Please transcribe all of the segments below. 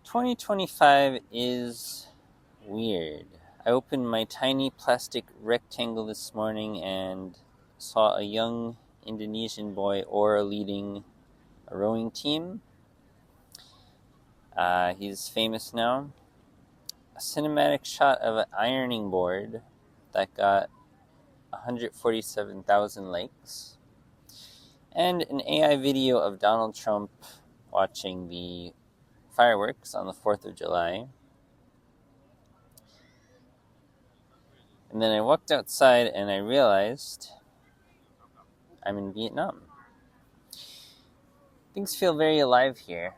2025 is weird. I opened my tiny plastic rectangle this morning and saw a young Indonesian boy Or leading a rowing team. He's famous now. A cinematic shot of an ironing board that got 147,000 likes. And an AI video of Donald Trump watching the fireworks on the 4th of July. And then I walked outside and I realized I'm in Vietnam. Things feel very alive here.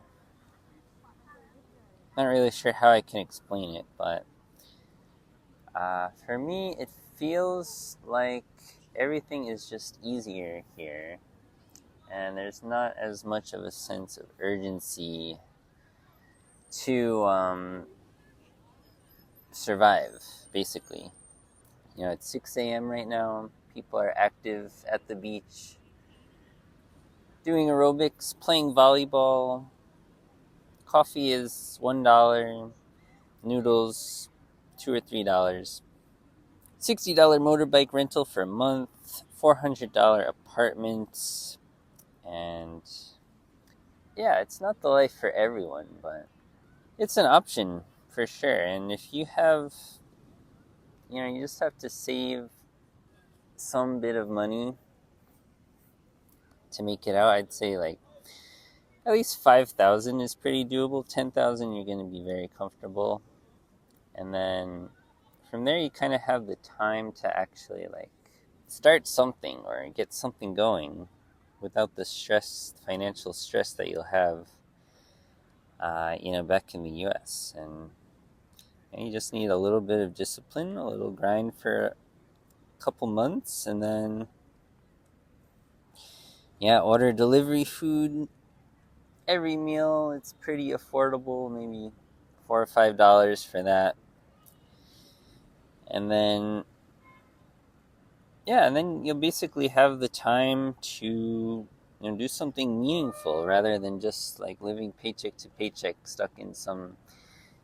Not really sure how I can explain it, but for me, it feels like everything is just easier here. And there's not as much of a sense of urgency to survive, basically. It's 6 a.m. right now. People are active at the beach, doing aerobics, playing volleyball. Coffee is $1, noodles $2 or $3, $60 motorbike rental for a month, $400 apartments, and yeah, it's not the life for everyone, but it's an option for sure. And if you have, you just have to save some bit of money to make it out. I'd say like at least 5,000 is pretty doable. 10,000, you're going to be very comfortable, and then from there you kind of have the time to actually like start something or get something going without the financial stress that you'll have, back in the U.S. And you just need a little bit of discipline, a little grind for a couple months, and then order delivery food every meal. It's pretty affordable, maybe $4 or $5 for that. And then you'll basically have the time to do something meaningful rather than just like living paycheck to paycheck, stuck in some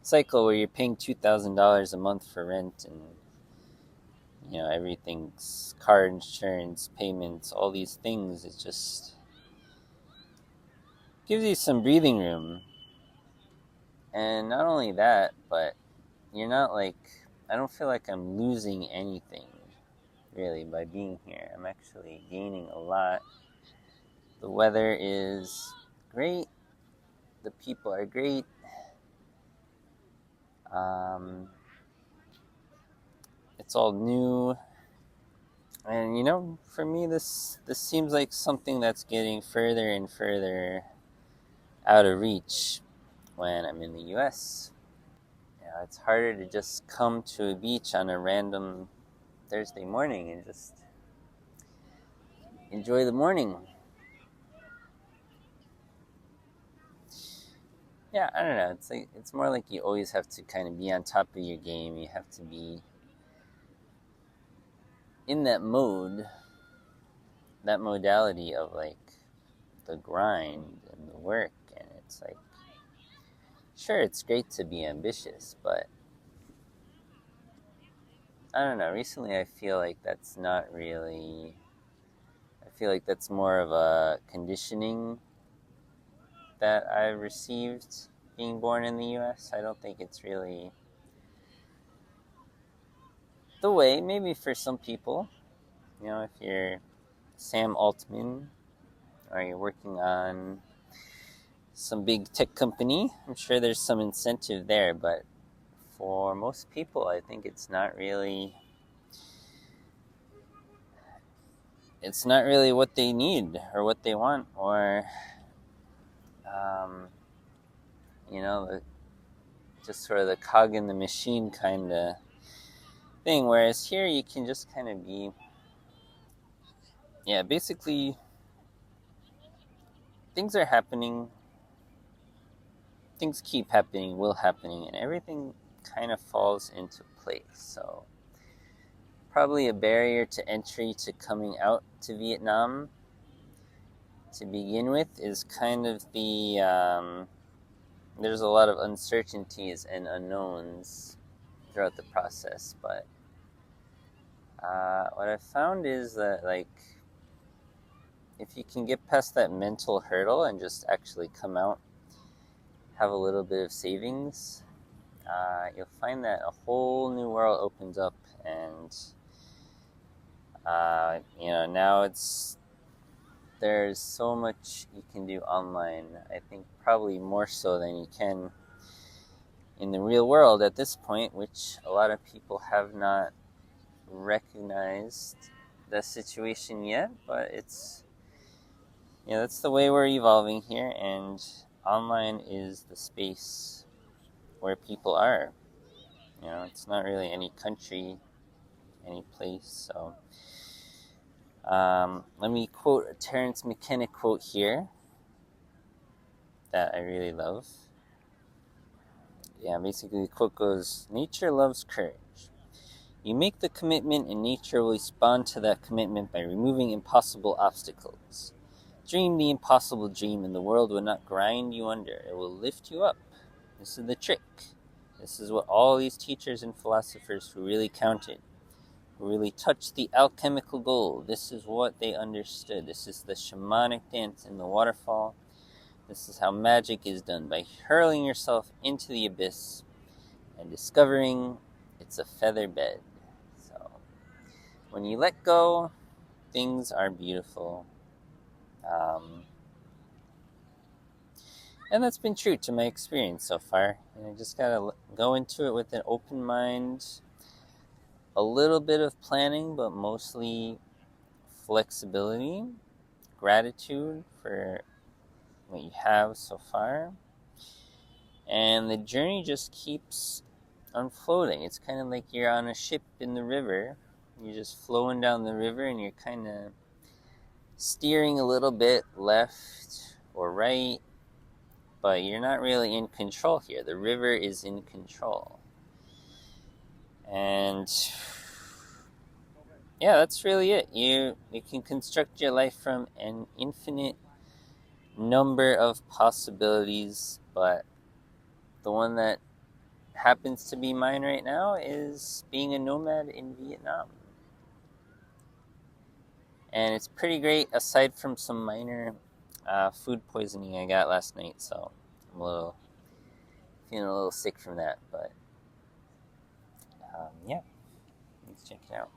cycle where you're paying $2,000 a month for rent, and everything's car insurance, payments, all these things. It just gives you some breathing room. And not only that, but you're not like, I don't feel like I'm losing anything really by being here. I'm actually gaining a lot. The weather is great. The people are great. It's all new. And for me, this seems like something that's getting further and further out of reach when I'm in the US. It's harder to just come to a beach on a random Thursday morning and just enjoy the morning. Yeah, I don't know. It's more like you always have to kind of be on top of your game. You have to be in that modality of like the grind and the work. And it's like, sure, it's great to be ambitious, but I don't know. Recently, I feel like that's not really. I feel like that's more of a conditioning that I received being born in the U.S. I don't think it's really the way. Maybe for some people, if you're Sam Altman or you're working on some big tech company, I'm sure there's some incentive there. But for most people, I think it's not really what they need or what they want, or just sort of the cog in the machine kind of thing. Whereas here, you can just kind of be, basically, things are happening, things keep happening, will happening, and everything kind of falls into place. So probably a barrier to entry to coming out to Vietnam to begin with is kind of the there's a lot of uncertainties and unknowns throughout the process, but what I've found is that, like, if you can get past that mental hurdle and just actually come out, have a little bit of savings, you'll find that a whole new world opens up, and now there's so much you can do online. I think probably more so than you can in the real world at this point, which a lot of people have not recognized the situation yet, but it's that's the way we're evolving here, and online is the space where people are. It's not really any country, any place. So let me quote a Terence McKenna quote here that I really love. Basically the quote goes, "Nature loves courage. You make the commitment and nature will respond to that commitment by removing impossible obstacles. Dream the impossible dream and the world will not grind you under. It will lift you up. This is the trick. This is what all these teachers and philosophers who really counted, who really touched the alchemical goal, this is what they understood. This is the shamanic dance in the waterfall. This is how magic is done, by hurling yourself into the abyss and discovering it's a feather bed." So when you let go, things are beautiful. And that's been true to my experience so far. I just gotta go into it with an open mind, a little bit of planning, but mostly flexibility, gratitude for what you have so far. And the journey just keeps unfolding. It's kind of like you're on a ship in the river. You're just flowing down the river and you're kind of steering a little bit left or right, but you're not really in control here. The river is in control. And that's really it. You can construct your life from an infinite number of possibilities, but the one that happens to be mine right now is being a nomad in Vietnam. And it's pretty great, aside from some minor food poisoning I got last night, so I'm feeling a little sick from that, but let's check it out.